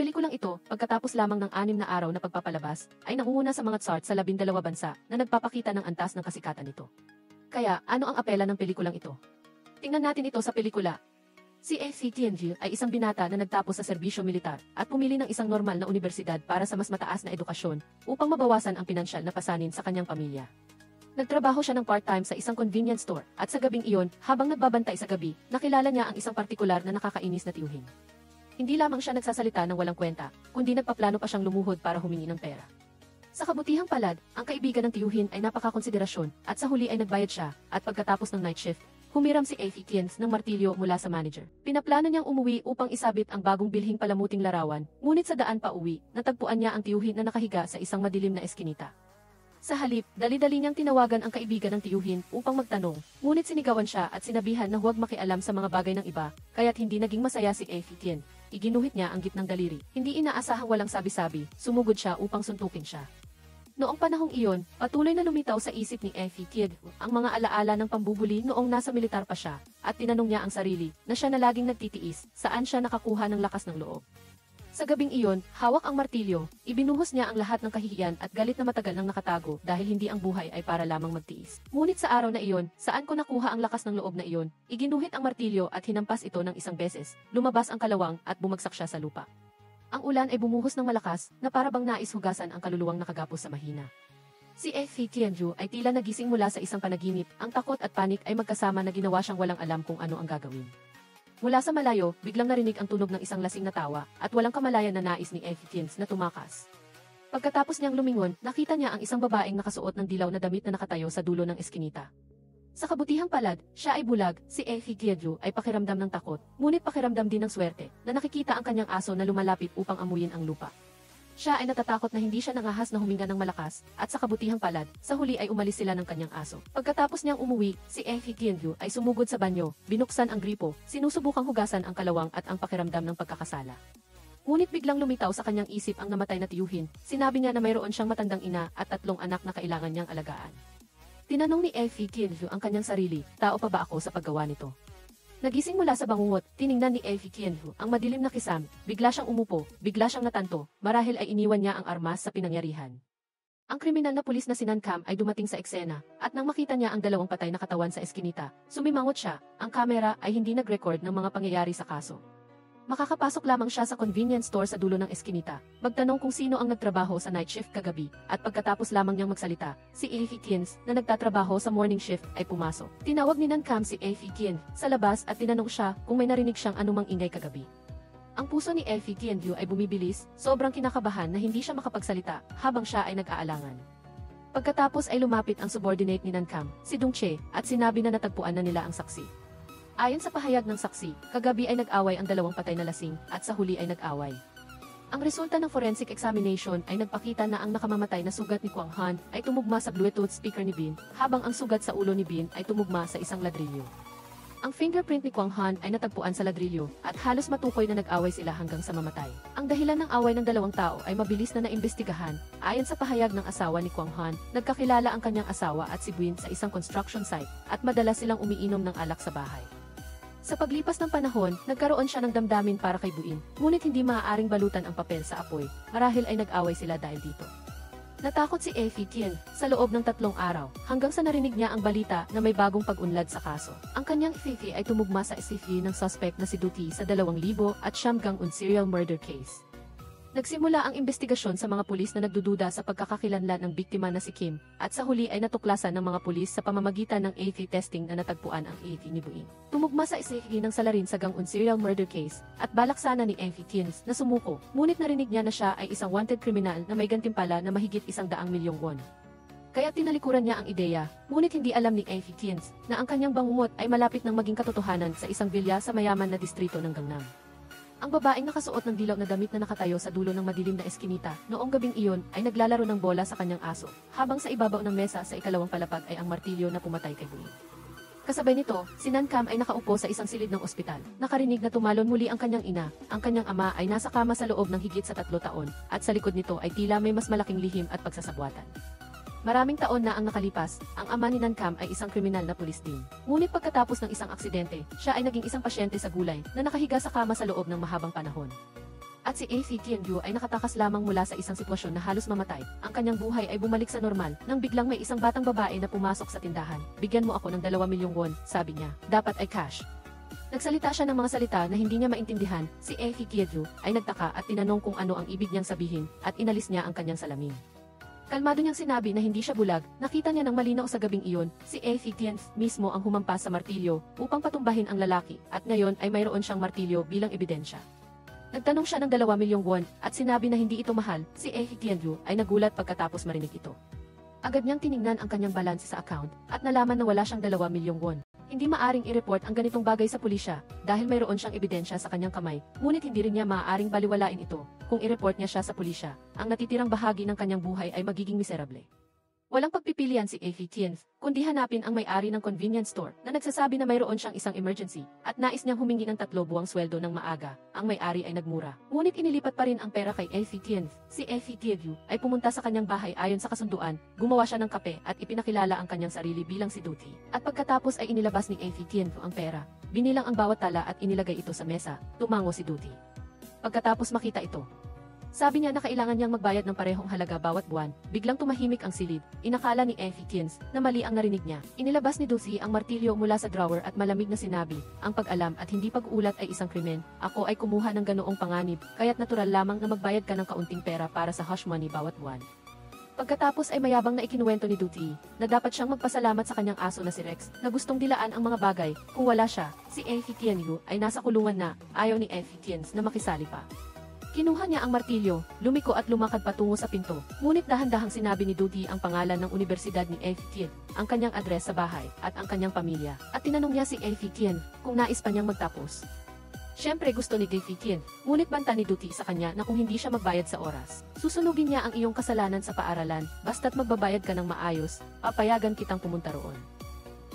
pelikulang ito, pagkatapos lamang ng 6 na araw na pagpapalabas, ay nangunguna sa mga charts sa 12 bansa na nagpapakita ng antas ng kasikatan nito. Kaya, ano ang apela ng pelikulang ito? Tingnan natin ito sa pelikula. Si Effie Tianji ay isang binata na nagtapos sa serbisyo militar at pumili ng isang normal na universidad para sa mas mataas na edukasyon upang mabawasan ang pinansyal na pasanin sa kanyang pamilya. Nagtrabaho siya ng part-time sa isang convenience store at sa gabing iyon, habang nagbabantay sa gabi, nakilala niya ang isang partikular na nakakainis na tiyuhin. Hindi lamang siya nagsasalita ng walang kwenta, kundi nagpaplano pa siyang lumuhod para humingi ng pera. Sa kabutihang palad, ang kaibigan ng tiyuhin ay napakakonsiderasyon at sa huli ay nagbayad siya at pagkatapos ng night shift, humiram si Effie Tianji ng martilyo mula sa manager. Pinaplano niyang umuwi upang isabit ang bagong bilhing palamuting larawan, ngunit sa daan pa uwi, natagpuan niya ang tiyuhin na nakahiga sa isang madilim na eskinita. Sa halip, dali-dali niyang tinawagan ang kaibigan ng tiyuhin upang magtanong, ngunit sinigawan siya at sinabihan na huwag makialam sa mga bagay ng iba, kaya't hindi naging masaya si Effie Tianji. Iginuhit niya ang gitnang daliri. Hindi inaasahang walang sabi-sabi, sumugod siya upang suntukin siya. Noong panahong iyon, patuloy na lumitaw sa isip ni Effie Tianji ang mga alaala ng pambubuli noong nasa militar pa siya, at tinanong niya ang sarili na siya na laging nagtitiis, saan siya nakakuha ng lakas ng loob. Sa gabing iyon, hawak ang martilyo, ibinuhos niya ang lahat ng kahihiyan at galit na matagal nang nakatago dahil hindi ang buhay ay para lamang magtiis. Ngunit sa araw na iyon, saan ko nakuha ang lakas ng loob na iyon, iginuhit ang martilyo at hinampas ito ng isang beses, lumabas ang kalawang at bumagsak siya sa lupa. Ang ulan ay bumuhos ng malakas na para bang nais hugasan ang kaluluwang nakagapos sa mahina. Si Effie Tianji ay tila nagising mula sa isang panaginip, ang takot at panik ay magkasama na ginawa siyang walang alam kung ano ang gagawin. Mula sa malayo, biglang narinig ang tunog ng isang lasing na tawa at walang kamalayan na nais ni Effie Tianji na tumakas. Pagkatapos niyang lumingon, nakita niya ang isang babaeng nakasuot ng dilaw na damit na nakatayo sa dulo ng eskinita. Sa kabutihang palad, siya ay bulag, si Effie Tianji ay pakiramdam ng takot, ngunit pakiramdam din ng swerte na nakikita ang kanyang aso na lumalapit upang amuyin ang lupa. Siya ay natatakot na hindi siya nangahas na huminga ng malakas, at sa kabutihang palad, sa huli ay umalis sila ng kanyang aso. Pagkatapos niyang umuwi, si Effie Tianji ay sumugod sa banyo, binuksan ang gripo, sinusubukang hugasan ang kalawang at ang pakiramdam ng pagkakasala. Ngunit biglang lumitaw sa kanyang isip ang namatay na tiyuhin, sinabi niya na mayroon siyang matandang ina at 3 anak na kailangan niyang alagaan. Tinanong ni Effie Tianji ang kanyang sarili, tao pa ba ako sa paggawa nito? Nagising mula sa bangungot, tiningnan ni Effie Tianji ang madilim na kisam, bigla siyang umupo, bigla siyang natanto, marahil ay iniwan niya ang armas sa pinangyarihan. Ang kriminal na pulis na si Nankam ay dumating sa eksena, at nang makita niya ang 2 patay na katawan sa eskinita, sumimangot siya, ang kamera ay hindi nag-record ng mga pangyayari sa kaso. Makakapasok lamang siya sa convenience store sa dulo ng eskinita, magtanong kung sino ang nagtrabaho sa night shift kagabi, at pagkatapos lamang niyang magsalita, si Effie Tianji na nagtatrabaho sa morning shift ay pumasok. Tinawag ni Nankam si Effie Tianji sa labas at tinanong siya kung may narinig siyang anumang ingay kagabi. Ang puso ni Effie Tianji ay bumibilis, sobrang kinakabahan na hindi siya makapagsalita habang siya ay nag-aalangan. Pagkatapos ay lumapit ang subordinate ni Nankam, si Dong Che, at sinabi na natagpuan na nila ang saksi. Ayon sa pahayag ng saksi, kagabi ay nag-away ang 2 patay na lasing, at sa huli ay nag-away. Ang resulta ng forensic examination ay nagpakita na ang nakamamatay na sugat ni Kwang Han ay tumugma sa Bluetooth speaker ni Bin, habang ang sugat sa ulo ni Bin ay tumugma sa isang ladrilyo. Ang fingerprint ni Kwang Han ay natagpuan sa ladrilyo, at halos matukoy na nag-away sila hanggang sa mamatay. Ang dahilan ng away ng 2 tao ay mabilis na naimbestigahan. Ayon sa pahayag ng asawa ni Kwang Han, nagkakilala ang kanyang asawa at si Bin sa isang construction site, at madalas silang umiinom ng alak sa bahay. Sa paglipas ng panahon, nagkaroon siya ng damdamin para kay Buin, ngunit hindi maaaring balutan ang papel sa apoy, marahil ay nag-away sila dahil dito. Natakot si Effie Tianji sa loob ng 3 araw, hanggang sa narinig niya ang balita na may bagong pag-unlad sa kaso. Ang kanyang Effie ay tumugma sa SFV ng suspect na si Duty sa 2000 at siyam gang-un serial murder case. Nagsimula ang investigasyon sa mga pulis na nagdududa sa pagkakakilanlan ng biktima na si Kim, at sa huli ay natuklasan ng mga pulis sa pamamagitan ng AV testing na natagpuan ang AV ni Buin. Tumugma sa SFV ng salarin sa gang-un serial murder case, at balak sana ni Effie Tianji na sumuko, ngunit narinig niya na siya ay isang wanted criminal na may gantimpala na mahigit 100 milyong won. Kaya tinalikuran niya ang ideya, ngunit hindi alam ni Effie Tianji na ang kanyang bangungot ay malapit ng maging katotohanan sa isang bilya sa mayaman na distrito ng Gangnam. Ang babaeng nakasuot ng dilaw na damit na nakatayo sa dulo ng madilim na eskinita noong gabing iyon ay naglalaro ng bola sa kanyang aso, habang sa ibabaw ng mesa sa ikalawang palapag ay ang martilyo na pumatay kay Buin. Kasabay nito, si Nankam ay nakaupo sa isang silid ng ospital. Nakarinig na tumalon muli ang kanyang ina, ang kanyang ama ay nasa kama sa loob ng higit sa 3 taon, at sa likod nito ay tila may mas malaking lihim at pagsasabwatan. Maraming taon na ang nakalipas, ang ama ni Nankam ay isang kriminal na pulis din. Ngunit pagkatapos ng isang aksidente, siya ay naging isang pasyente sa gulay na nakahiga sa kama sa loob ng mahabang panahon. At si A.C. Tianyu ay nakatakas lamang mula sa isang sitwasyon na halos mamatay. Ang kanyang buhay ay bumalik sa normal nang biglang may isang batang babae na pumasok sa tindahan. Bigyan mo ako ng 2 milyong won, sabi niya. Dapat ay cash. Nagsalita siya ng mga salita na hindi niya maintindihan. Si A.C. Tianyu ay nagtaka at tinanong kung ano ang ibig niyang sabihin at inalis niya ang kanyang salamin. Kalmado niyang sinabi na hindi siya bulag, nakita niya ng malinaw sa gabing iyon, si A.C. Tianyu mismo ang humampas sa martilyo upang patumbahin ang lalaki at ngayon ay mayroon siyang martilyo bilang ebidensya. Nagtanong siya ng 2 milyong won at sinabi na hindi ito mahal, si A.C. Tianyu ay nagulat pagkatapos marinig ito. Agad niyang tiningnan ang kanyang balanse sa account at nalaman na wala siyang 2 milyong won. Hindi maaring i-report ang ganitong bagay sa pulisya dahil mayroon siyang ebidensya sa kanyang kamay, ngunit hindi rin niya maaaring baliwalain ito kung i-report niya siya sa pulisya. Ang natitirang bahagi ng kanyang buhay ay magiging miserable. Walang pagpipilian si A.C. Tianyu, kundi hanapin ang may-ari ng convenience store na nagsasabi na mayroon siyang isang emergency at nais niyang humingi ng 3 buwang sweldo ng maaga. Ang may-ari ay nagmura. Ngunit inilipat pa rin ang pera kay A.C. Tianyu. Si A.C. Tianyu ay pumunta sa kanyang bahay ayon sa kasunduan, gumawa siya ng kape at ipinakilala ang kanyang sarili bilang si Duty. At pagkatapos ay inilabas ni A.C. Tianyu ang pera. Binilang ang bawat tala at inilagay ito sa mesa. Tumango si Duty. Pagkatapos makita ito, sabi niya na kailangan niyang magbayad ng parehong halaga bawat buwan. Biglang tumahimik ang silid. Inakala ni A.C. Tianyu na mali ang narinig niya. Inilabas ni Duty ang martilyo mula sa drawer at malamig na sinabi, ang pag-alam at hindi pag-uulat ay isang krimen. Ako ay kumuha ng ganoong panganib, kaya't natural lamang na magbayad ka ng kaunting pera para sa hush money bawat buwan. Pagkatapos ay mayabang na ikinuwento ni Duty na dapat siyang magpasalamat sa kanyang aso na si Rex na gustong dilaan ang mga bagay. Kung wala siya, si A.C. Tianyu ay nasa kulungan na. Ayaw ni A.C. Tianyu na makisali pa. Kinuha niya ang martilyo, lumiko at lumakad patungo sa pinto. Ngunit dahan-dahang sinabi ni Duty ang pangalan ng universidad ni A.C. Tianyu, ang kanyang address sa bahay, at ang kanyang pamilya. At tinanong niya si A.C. Tianyu kung nais pa niyang magtapos. Siyempre gusto ni A.C. Tianyu, ngunit banta ni Duty sa kanya na kung hindi siya magbayad sa oras, susunugin niya ang iyong kasalanan sa paaralan, basta't magbabayad ka ng maayos, papayagan kitang pumunta roon.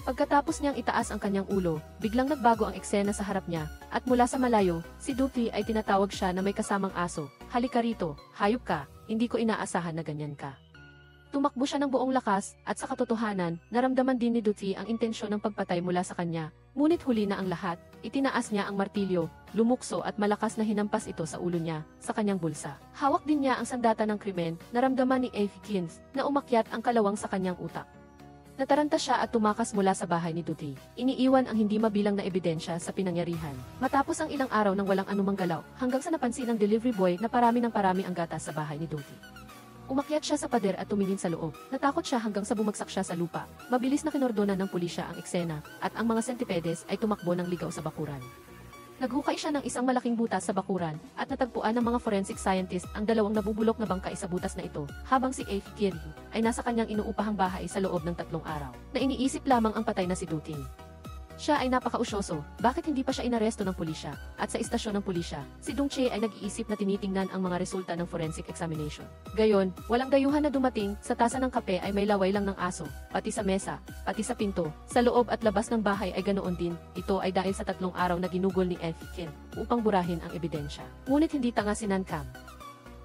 Pagkatapos niyang itaas ang kanyang ulo, biglang nagbago ang eksena sa harap niya, at mula sa malayo, si Duty ay tinatawag siya na may kasamang aso. Halika rito, hayop ka, hindi ko inaasahan na ganyan ka. Tumakbo siya ng buong lakas, at sa katotohanan, naramdaman din ni Duty ang intensyon ng pagpatay mula sa kanya. Ngunit huli na ang lahat, itinaas niya ang martilyo, lumukso at malakas na hinampas ito sa ulo niya, sa kanyang bulsa. Hawak din niya ang sandata ng krimen, naramdaman ni A.C. Tianyu na umakyat ang kalawang sa kanyang utak. Nataranta siya at tumakas mula sa bahay ni Duty. Iniiwan ang hindi mabilang na ebidensya sa pinangyarihan. Matapos ang ilang araw ng walang anumang galaw, hanggang sa napansin ng delivery boy na parami ng parami ang gatas sa bahay ni Duty. Umakyat siya sa pader at tumingin sa loob. Natakot siya hanggang sa bumagsak siya sa lupa. Mabilis na kinordonan ng pulisya ang eksena, at ang mga sentipedes ay tumakbo ng ligaw sa bakuran. Naghukay siya ng isang malaking butas sa bakuran, at natagpuan ng mga forensic scientist ang 2 nabubulok na bangkay sa butas na ito, habang si A.C. Tianyu ay nasa kanyang inuupahang bahay sa loob ng 3 araw, na iniisip lamang ang patay na si Duty. Siya ay napakausyoso, bakit hindi pa siya inaresto ng pulisya? At sa istasyon ng pulisya, si Dong Che ay nag-iisip na tinitingnan ang mga resulta ng forensic examination. Gayon, walang dayuhan na dumating, sa tasa ng kape ay may laway lang ng aso, pati sa mesa, pati sa pinto, sa loob at labas ng bahay ay ganoon din. Ito ay dahil sa 3 araw na ginugol ni A.C. Tianyu upang burahin ang ebidensya. Ngunit hindi tanga si Nankam.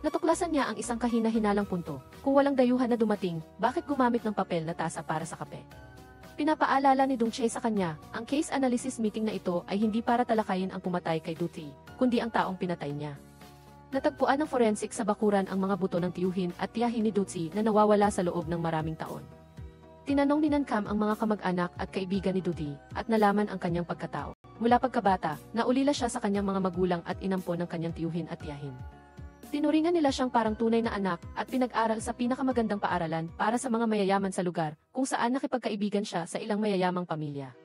Natuklasan niya ang isang kahina-hinalang punto. Kung walang dayuhan na dumating, bakit gumamit ng papel na tasa para sa kape? Pinapaalala ni Dong Che sa kanya, ang case analysis meeting na ito ay hindi para talakayin ang pumatay kay Duty, kundi ang taong pinatay niya. Natagpuan ng forensic sa bakuran ang mga buto ng tiyuhin at tiyahin ni Duty na nawawala sa loob ng maraming taon. Tinanong ni Nankam ang mga kamag-anak at kaibigan ni Duty at nalaman ang kanyang pagkatao. Mula pagkabata, naulila siya sa kanyang mga magulang at inampon ng kanyang tiyuhin at tiyahin. Tinuringan nila siyang parang tunay na anak at pinag-aral sa pinakamagandang paaralan para sa mga mayayaman sa lugar, kung saan nakipagkaibigan siya sa ilang mayayamang pamilya.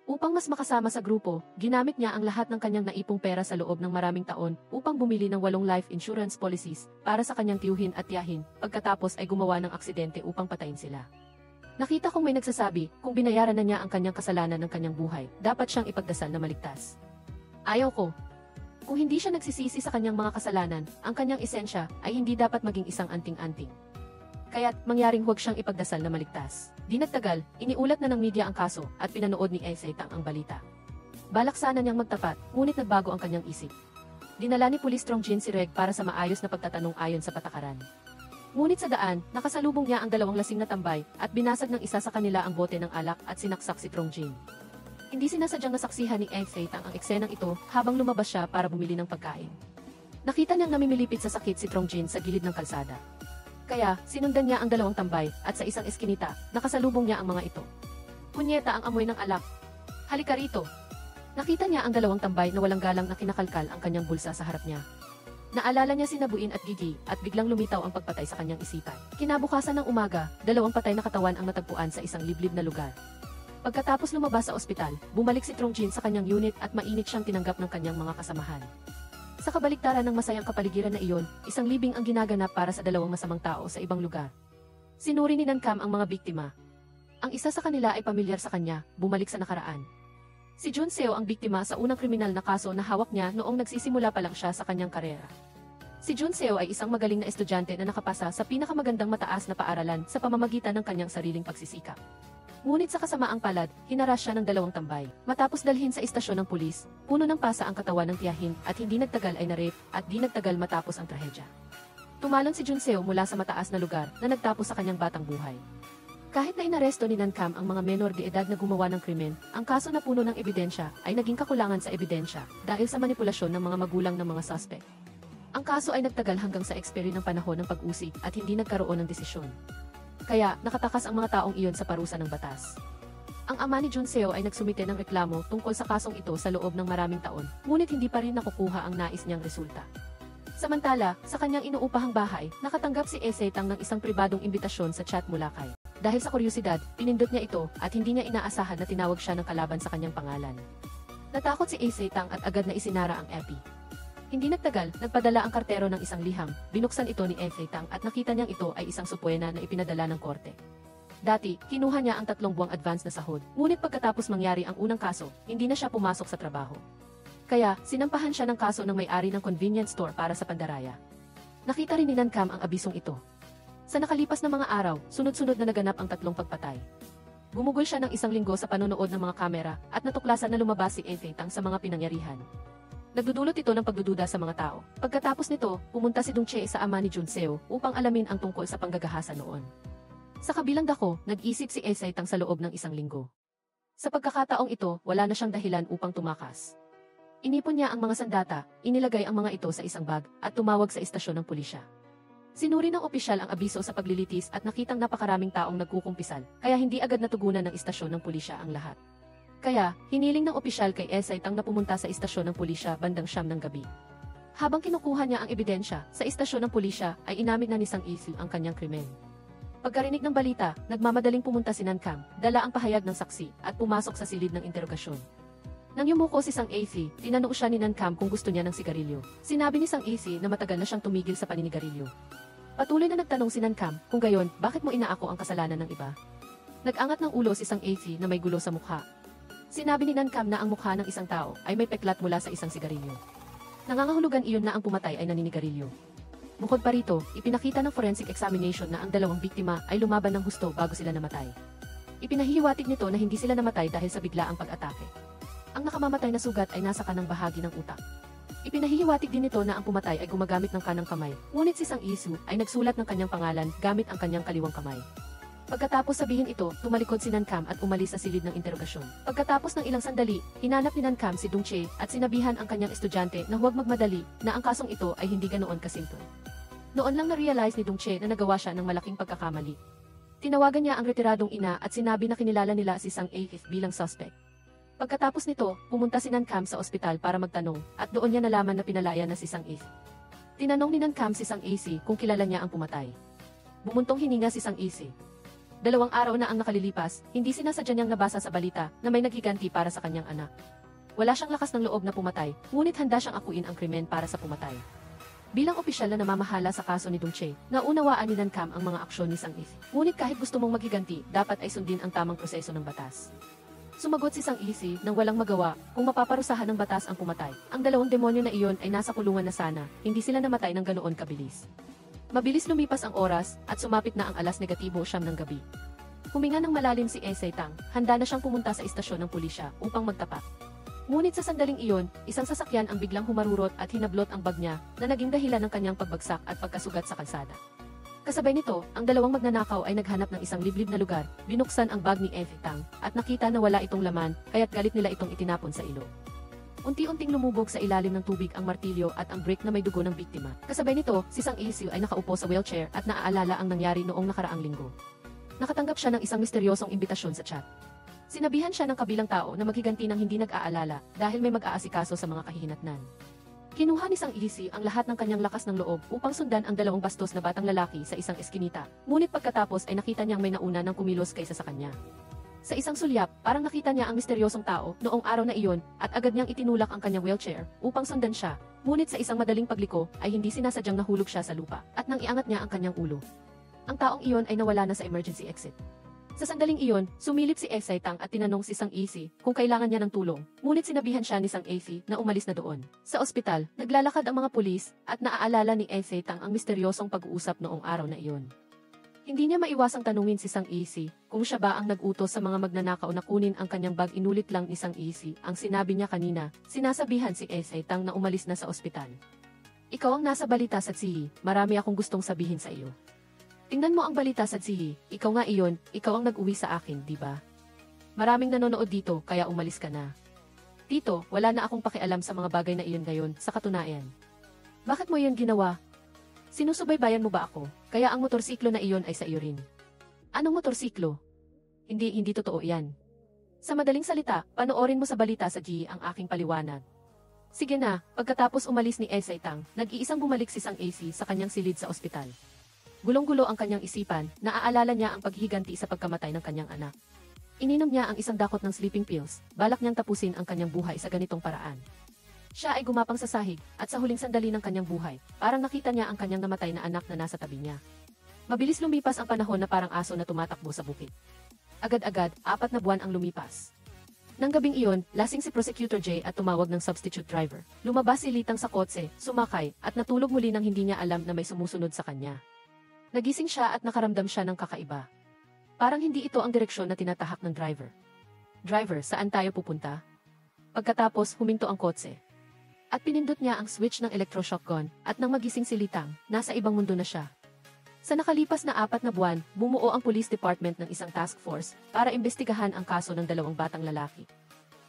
Upang mas makasama sa grupo, ginamit niya ang lahat ng kanyang naipong pera sa loob ng maraming taon upang bumili ng 8 life insurance policies para sa kanyang tiyuhin at tiyahin, pagkatapos ay gumawa ng aksidente upang patayin sila. Nakita kong may nagsasabi, kung binayaran na niya ang kanyang kasalanan ng kanyang buhay, dapat siyang ipagdasal na maligtas. Ayaw ko. Kung hindi siya nagsisisi sa kanyang mga kasalanan, ang kanyang esensya ay hindi dapat maging isang anting-anting. Kaya't mangyaring huwag siyang ipagdasal na maligtas. Di nagtagal, iniulat na ng media ang kaso at pinanood ni A.C. Tang ang balita. Balak sana niyang magtapat, ngunit nagbago ang kanyang isip. Dinala ni Police Trong Jin si Reg para sa maayos na pagtatanong ayon sa patakaran. Ngunit sa daan, nakasalubong niya ang 2 lasing na tambay at binasag ng isa sa kanila ang bote ng alak at sinaksak si Trong Jin. Hindi sinasadyang nasaksihan ni A.C. Tang ang eksenang ito habang lumabas siya para bumili ng pagkain. Nakita niyang namimilipit sa sakit si Trong Jin sa gilid ng kalsada. Kaya, sinundan niya ang dalawang tambay at sa isang eskinita, nakasalubong niya ang mga ito. Punyeta ang amoy ng alak. Halika rito. Nakita niya ang dalawang tambay na walang galang na kinakalkal ang kanyang bulsa sa harap niya. Naalala niya si Nabuin at Gigi at biglang lumitaw ang pagpatay sa kanyang isipan. Kinabukasan ng umaga, dalawang patay na katawan ang natagpuan sa isang liblib na lugar. Pagkatapos lumabas sa ospital, bumalik si Trong Jin sa kanyang unit at mainit siyang tinanggap ng kanyang mga kasamahan. Sa kabaliktaran ng masayang kapaligiran na iyon, isang libing ang ginaganap para sa dalawang masamang tao sa ibang lugar. Sinuri ni Nankam ang mga biktima. Ang isa sa kanila ay pamilyar sa kanya, bumalik sa nakaraan. Si Jun Seo ang biktima sa unang kriminal na kaso na hawak niya noong nagsisimula pa lang siya sa kanyang karera. Si Jun Seo ay isang magaling na estudyante na nakapasa sa pinakamagandang mataas na paaralan sa pamamagitan ng kanyang sariling pagsisikap. Ngunit sa kasamaang palad, hinaras siya ng dalawang tambay. Matapos dalhin sa istasyon ng pulis, puno ng pasa ang katawan ng tiyahin at hindi nagtagal ay na-rape at di nagtagal matapos ang trahedya. Tumalon si Jun Seo mula sa mataas na lugar na nagtapos sa kanyang batang buhay. Kahit na inaresto ni Nankam ang mga menor de edad na gumawa ng krimen, ang kaso na puno ng ebidensya ay naging kakulangan sa ebidensya dahil sa manipulasyon ng mga magulang ng mga suspect. Ang kaso ay nagtagal hanggang sa eksperyo ng panahon ng pag-usig at hindi nagkaroon ng desisyon. Kaya, nakatakas ang mga taong iyon sa parusa ng batas. Ang ama ni Jun Seo ay nagsumite ng reklamo tungkol sa kasong ito sa loob ng maraming taon, ngunit hindi pa rin nakukuha ang nais niyang resulta. Samantala, sa kanyang inuupahang bahay, nakatanggap si Esetang ng isang pribadong imbitasyon sa chat Mulakay. Dahil sa kuryosidad, pinindot niya ito at hindi niya inaasahan na tinawag siya ng kalaban sa kanyang pangalan. Natakot si Esetang at agad na isinara ang epi. Hindi nagtagal, nagpadala ang kartero ng isang liham, binuksan ito ni Esetang at nakita niyang ito ay isang supwena na ipinadala ng korte. Dati, kinuha niya ang 3 buwang advance na sahod, ngunit pagkatapos mangyari ang unang kaso, hindi na siya pumasok sa trabaho. Kaya, sinampahan siya ng kaso ng may-ari ng convenience store para sa pandaraya. Nakita rin ni Nankam ang abisong ito. Sa nakalipas na mga araw, sunod-sunod na naganap ang 3 pagpatay. Gumugol siya ng 1 linggo sa panonood ng mga kamera at natuklasan na lumabas si Esetang sa mga pinangyarihan. Nagdudulot ito ng pagdududa sa mga tao. Pagkatapos nito, pumunta si Dongche sa ama ni Jun Seo upang alamin ang tungkol sa panggagahasa noon. Sa kabilang dako, nag-isip si Esetang sa loob ng 1 linggo. Sa pagkakataong ito, wala na siyang dahilan upang tumakas. Inipon niya ang mga sandata, inilagay ang mga ito sa isang bag, at tumawag sa istasyon ng pulisya. Sinuri ng opisyal ang abiso sa paglilitis at nakitang napakaraming taong nagkukumpisal, kaya hindi agad natugunan ng istasyon ng pulisya ang lahat. Kaya, hiniling ng opisyal kay Esetang na pumunta sa istasyon ng pulisya bandang 9 ng gabi. Habang kinukuha niya ang ebidensya, sa istasyon ng pulisya ay inamin na ni Sang Isi ang kanyang krimen. Pagkarinig ng balita, nagmamadaling pumunta si Nankam, dala ang pahayag ng saksi, at pumasok sa silid ng interogasyon. Nang yumuko si Sang Isi, tinanong siya ni Nankam kung gusto niya ng sigarilyo. Sinabi ni Sang Isi na matagal na siyang tumigil sa paninigarilyo. Patuloy na nagtanong si Nankam, kung gayon, bakit mo inaako ang kasalanan ng iba? Nag-angat ng ulo si Sang Isi na may gulo sa mukha. Sinabi ni Nankam na ang mukha ng isang tao ay may peklat mula sa isang sigarilyo. Nangangahulugan iyon na ang pumatay ay naninigarilyo. Bukod pa rito, ipinakita ng forensic examination na ang dalawang biktima ay lumaban ng husto bago sila namatay. Ipinahihiwatig nito na hindi sila namatay dahil sa biglaang pag-atake. Ang nakamamatay na sugat ay nasa kanang bahagi ng utak. Ipinahihiwatig din nito na ang pumatay ay gumagamit ng kanang kamay, ngunit si Sang Isu ay nagsulat ng kanyang pangalan gamit ang kanyang kaliwang kamay. Pagkatapos sabihin ito, tumalikod si Nankam at umalis sa silid ng interogasyon. Pagkatapos ng ilang sandali, hinanap ni Nankam si Dongche at sinabihan ang kanyang estudyante na huwag magmadali na ang kasong ito ay hindi ganoon kasimple. Noon lang na-realize ni Dongche na nagawa siya ng malaking pagkakamali. Tinawagan niya ang retiradong ina at sinabi na kinilala nila si Sang If bilang suspect. Pagkatapos nito, pumunta si Nankam sa ospital para magtanong at doon niya nalaman na pinalaya na si Sang If. Tinanong ni Nankam si Sang Isi kung kilala niya ang pumatay. Bumuntong hininga si Sang Isi. 2 araw na ang nakalilipas, hindi sinasadya niyang nabasa sa balita na may naghiganti para sa kanyang anak. Wala siyang lakas ng loob na pumatay, ngunit handa siyang akuin ang krimen para sa pumatay. Bilang opisyal na namamahala sa kaso ni Dongche, naunawaan ni Nankam ang mga aksyon ni Sang If. Ngunit kahit gusto mong maghiganti, dapat ay sundin ang tamang proseso ng batas. Sumagot si Sang Isi nang walang magawa, kung mapaparusahan ng batas ang pumatay. Ang 2 demonyo na iyon ay nasa kulungan na sana, hindi sila namatay ng ganoon kabilis. Mabilis lumipas ang oras, at sumapit na ang 9:00 ng gabi. Huminga ng malalim si Esetang, handa na siyang pumunta sa istasyon ng pulisya upang magtapat. Ngunit sa sandaling iyon, isang sasakyan ang biglang humarurot at hinablot ang bag niya na naging dahilan ng kanyang pagbagsak at pagkasugat sa kalsada. Kasabay nito, ang 2 magnanakaw ay naghanap ng isang liblib na lugar, binuksan ang bag ni Esetang, at nakita na wala itong laman, kaya't galit nila itong itinapon sa ilog. Unti-unting lumubog sa ilalim ng tubig ang martilyo at ang brick na may dugo ng biktima. Kasabay nito, si Sang Isi ay nakaupo sa wheelchair at naaalala ang nangyari noong nakaraang linggo. Nakatanggap siya ng isang misteryosong imbitasyon sa chat. Sinabihan siya ng kabilang tao na maghiganti ng hindi nag-aalala dahil may mag-aasikaso sa mga kahihinatnan. Kinuha ni Sang Isi ang lahat ng kanyang lakas ng loob upang sundan ang dalawang bastos na batang lalaki sa isang eskinita, ngunit pagkatapos ay nakita niyang may nauna ng kumilos kaysa sa kanya. Sa isang sulyap, parang nakita niya ang misteryosong tao noong araw na iyon at agad niyang itinulak ang kanyang wheelchair upang sundan siya, ngunit sa isang madaling pagliko ay hindi sinasadyang nahulog siya sa lupa at nang iangat niya ang kanyang ulo. Ang taong iyon ay nawala na sa emergency exit. Sa sandaling iyon, sumilip si Esay Tang at tinanong si Sang Isi kung kailangan niya ng tulong, ngunit sinabihan siya ni Sang Isi na umalis na doon. Sa ospital, naglalakad ang mga pulis at naaalala ni Esay Tang ang misteryosong pag-uusap noong araw na iyon. Hindi niya maiwasang tanungin si Sang Isi kung siya ba ang nag-utos sa mga magnanakaw na kunin ang kanyang bag. Inulit lang ni Sang Isi ang sinabi niya kanina, sinasabihan si Esay Tang na umalis na sa ospital. Ikaw ang nasa balita sa Tsihi, marami akong gustong sabihin sa iyo. Tingnan mo ang balita sa Tsihi, ikaw nga iyon, ikaw ang nag-uwi sa akin, di ba? Maraming nanonood dito kaya umalis ka na. Tito, wala na akong pakialam sa mga bagay na iyon ngayon, sa katunayan. Bakit mo iyon ginawa? Sinusubaybayan mo ba ako, kaya ang motorsiklo na iyon ay sa iyo rin? Anong motorsiklo? Hindi totoo yan. Sa madaling salita, panoorin mo sa balita sa G ang aking paliwanag. Sige na, pagkatapos umalis ni Esay Tang, nag-iisang bumalik si Sang AC sa kanyang silid sa ospital. Gulong-gulo ang kanyang isipan, naaalala niya ang paghiganti sa pagkamatay ng kanyang anak. Ininom niya ang isang dakot ng sleeping pills, balak niyang tapusin ang kanyang buhay sa ganitong paraan. Siya ay gumapang sa sahig, at sa huling sandali ng kanyang buhay, parang nakita niya ang kanyang namatay na anak na nasa tabi niya. Mabilis lumipas ang panahon na parang aso na tumatakbo sa bukid. Agad-agad, 4 na buwan ang lumipas. Nang gabing iyon, lasing si Prosecutor J at tumawag ng substitute driver. Lumabas si Litang sa kotse, sumakay, at natulog muli nang hindi niya alam na may sumusunod sa kanya. Nagising siya at nakaramdam siya ng kakaiba. Parang hindi ito ang direksyon na tinatahak ng driver. Driver, saan tayo pupunta? Pagkatapos, huminto ang kotse. At pinindot niya ang switch ng electroshock gun, at nang magising si Litang, nasa ibang mundo na siya. Sa nakalipas na 4 na buwan, bumuo ang police department ng isang task force para imbestigahan ang kaso ng 2 batang lalaki.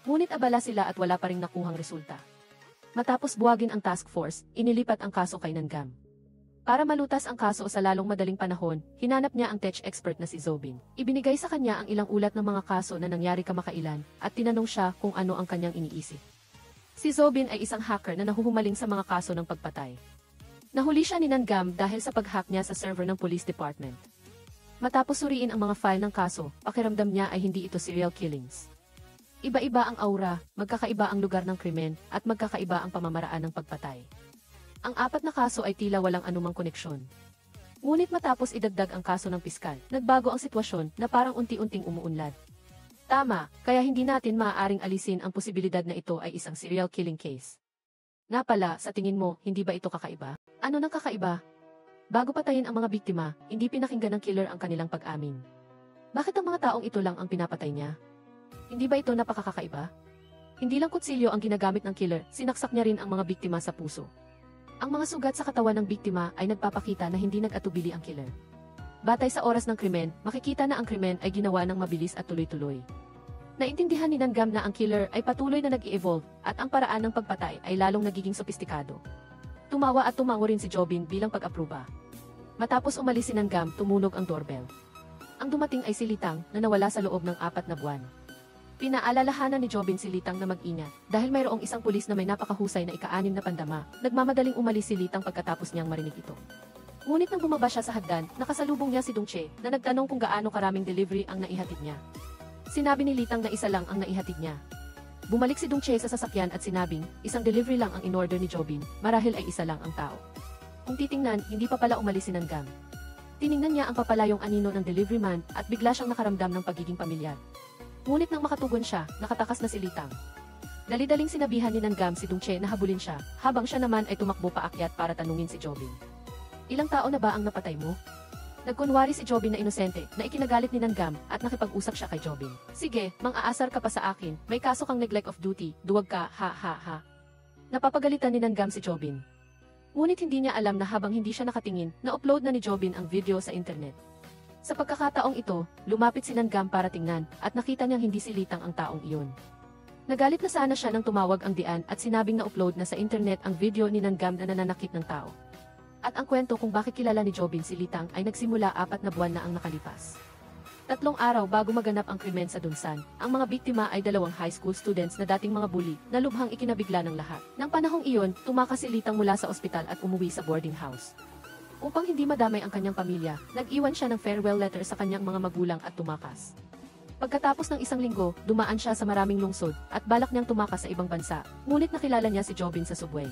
Ngunit abala sila at wala pa ring nakuhang resulta. Matapos buwagin ang task force, inilipat ang kaso kay Nangam. Para malutas ang kaso sa lalong madaling panahon, hinanap niya ang tech expert na si Zobin. Ibinigay sa kanya ang ilang ulat ng mga kaso na nangyari kamakailan, at tinanong siya kung ano ang kanyang iniisip. Si Zobin ay isang hacker na nahuhumaling sa mga kaso ng pagpatay. Nahuli siya ni Nangam dahil sa pag-hack niya sa server ng police department. Matapos suriin ang mga file ng kaso, pakiramdam niya ay hindi ito serial killings. Iba-iba ang aura, magkakaiba ang lugar ng krimen, at magkakaiba ang pamamaraan ng pagpatay. Ang 4 na kaso ay tila walang anumang koneksyon. Ngunit matapos idagdag ang kaso ng piskal, nagbago ang sitwasyon na parang unti-unting umuunlad. Tama, kaya hindi natin maaaring alisin ang posibilidad na ito ay isang serial killing case. Nga pala, sa tingin mo, hindi ba ito kakaiba? Ano nang kakaiba? Bago patayin ang mga biktima, hindi pinakinggan ng killer ang kanilang pag-amin. Bakit ang mga taong ito lang ang pinapatay niya? Hindi ba ito napakakaiba? Hindi lang kutsilyo ang ginagamit ng killer, sinaksak niya rin ang mga biktima sa puso. Ang mga sugat sa katawan ng biktima ay nagpapakita na hindi nag-atubili ang killer. Batay sa oras ng krimen, makikita na ang krimen ay ginawa ng mabilis at tuloy-tuloy. Naintindihan ni Nangam na ang killer ay patuloy na nag-i-evolve at ang paraan ng pagpatay ay lalong nagiging sopistikado. Tumawa at tumango rin si Jobin bilang pag-apruba. Matapos umalis si Nangam, tumunog ang doorbell. Ang dumating ay si Litang na nawala sa loob ng 4 na buwan. Pinaalalahanan ni Jobin si Litang na mag-ingat dahil mayroong isang pulis na may napakahusay na ika-6 na pandama. Nagmamadaling umalis si Litang pagkatapos niyang marinig ito. Ngunit nang bumaba siya sa hagdan, nakasalubong niya si Dongche na nagtanong kung gaano karaming delivery ang naihatid niya. Sinabi ni Litang na 1 lang ang naihatid niya. Bumalik si Dongche sa sasakyan at sinabing, isang delivery lang ang in-order ni Jobin, marahil ay 1 lang ang tao. Kung titingnan, hindi pa pala umalis si Nangam. Tiningnan niya ang papalayong anino ng delivery man at bigla siyang nakaramdam ng pagiging pamilyar. Ngunit nang makatugon siya, nakatakas na si Litang. Dali-daling sinabihan ni Nangam si Dongche na habulin siya, habang siya naman ay tumakbo paakyat para tanungin si Jobin. Ilang tao na ba ang napatay mo? Nagkunwari si Jobin na inosente, na ikinagalit ni Nangam, at nakipag-usap siya kay Jobin. Sige, mang-aasar ka pa sa akin, may kaso kang neglect of duty, duwag ka, ha ha ha. Napapagalitan ni Nangam si Jobin. Ngunit hindi niya alam na habang hindi siya nakatingin, na-upload na ni Jobin ang video sa internet. Sa pagkakataong ito, lumapit si Nangam para tingnan, at nakita niyang hindi si Litang ang taong iyon. Nagalit na sana siya nang tumawag ang Dian at sinabing na-upload na sa internet ang video ni Nanggam na nananakit ng tao. At ang kwento kung bakit kilala ni Jobin si Litang ay nagsimula 4 na buwan na ang nakalipas. 3 araw bago maganap ang krimen sa Dunsan, ang mga biktima ay 2 high school students na dating mga bully na lubhang ikinabigla ng lahat. Nang panahong iyon, tumakas si Litang mula sa ospital at umuwi sa boarding house. Upang hindi madamay ang kanyang pamilya, nag-iwan siya ng farewell letter sa kanyang mga magulang at tumakas. Pagkatapos ng 1 linggo, dumaan siya sa maraming lungsod at balak niyang tumakas sa ibang bansa, ngunit nakilala niya si Jobin sa subway.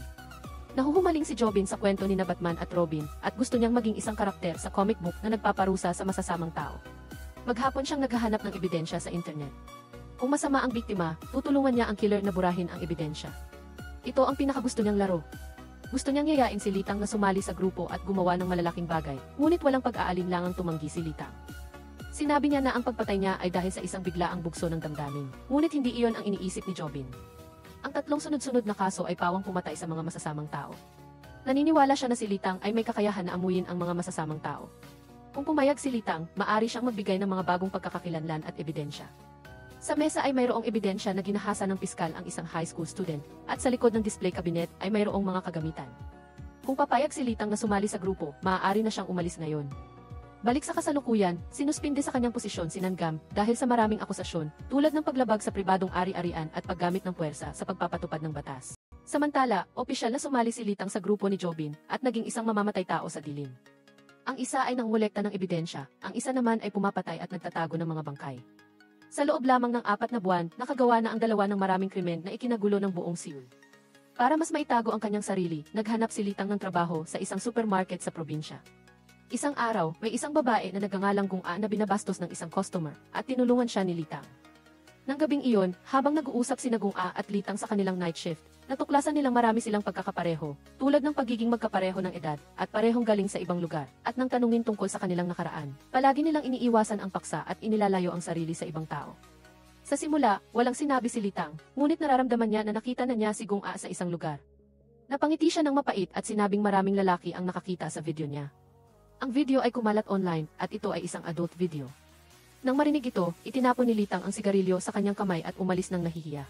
Nahuhumaling si Jobin sa kwento ni Batman at Robin at gusto niyang maging isang karakter sa comic book na nagpaparusa sa masasamang tao. Maghapon siyang naghahanap ng ebidensya sa internet. Kung masama ang biktima, tutulungan niya ang killer na burahin ang ebidensya. Ito ang pinakagusto niyang laro. Gusto niyang yayain si Litang na sumali sa grupo at gumawa ng malalaking bagay, ngunit walang pag-aalinlangang tumanggi si Litang. Sinabi niya na ang pagpatay niya ay dahil sa isang biglaang bugso ng damdamin, ngunit hindi iyon ang iniisip ni Jobin. Ang 3 sunod-sunod na kaso ay pawang pumatay sa mga masasamang tao. Naniniwala siya na si Litang ay may kakayahan na amuyin ang mga masasamang tao. Kung pumayag si Litang, maari siyang magbigay ng mga bagong pagkakakilanlan at ebidensya. Sa mesa ay mayroong ebidensya na ginahasa ng piskal ang isang high school student, at sa likod ng display cabinet ay mayroong mga kagamitan. Kung papayag si Litang na sumali sa grupo, maaari na siyang umalis ngayon. Balik sa kasalukuyan, sinuspinde sa kanyang posisyon si Nanggam dahil sa maraming akusasyon, tulad ng paglabag sa pribadong ari-arian at paggamit ng puwersa sa pagpapatupad ng batas. Samantala, opisyal na sumali si Litang sa grupo ni Jobin at naging isang mamamatay tao sa dilim. Ang isa ay nangolekta ng ebidensya, ang isa naman ay pumapatay at nagtatago ng mga bangkay. Sa loob lamang ng 4 na buwan, nakagawa na ang dalawa ng maraming krimen na ikinagulo ng buong Seoul. Para mas maitago ang kanyang sarili, naghanap si Litang ng trabaho sa isang supermarket sa probinsya. Isang araw, may isang babae na nagngangalang Gung-a na binabastos ng isang customer at tinulungan siya ni Litang. Nang gabing iyon, habang nag-uusap si Gung-a at Litang sa kanilang night shift, natuklasan nilang marami silang pagkakapareho, tulad ng pagiging magkapareho ng edad at parehong galing sa ibang lugar, at nang tanungin tungkol sa kanilang nakaraan, palagi nilang iniiwasan ang paksa at inilalayo ang sarili sa ibang tao. Sa simula, walang sinabi si Litang, ngunit nararamdaman niya na nakita na niya si Gung-a sa isang lugar. Napangiti siya ng mapait at sinabing maraming lalaki ang nakakita sa video niya. Ang video ay kumalat online at ito ay isang adult video. Nang marinig ito, itinapon ni Litang ang sigarilyo sa kanyang kamay at umalis ng nahihiya.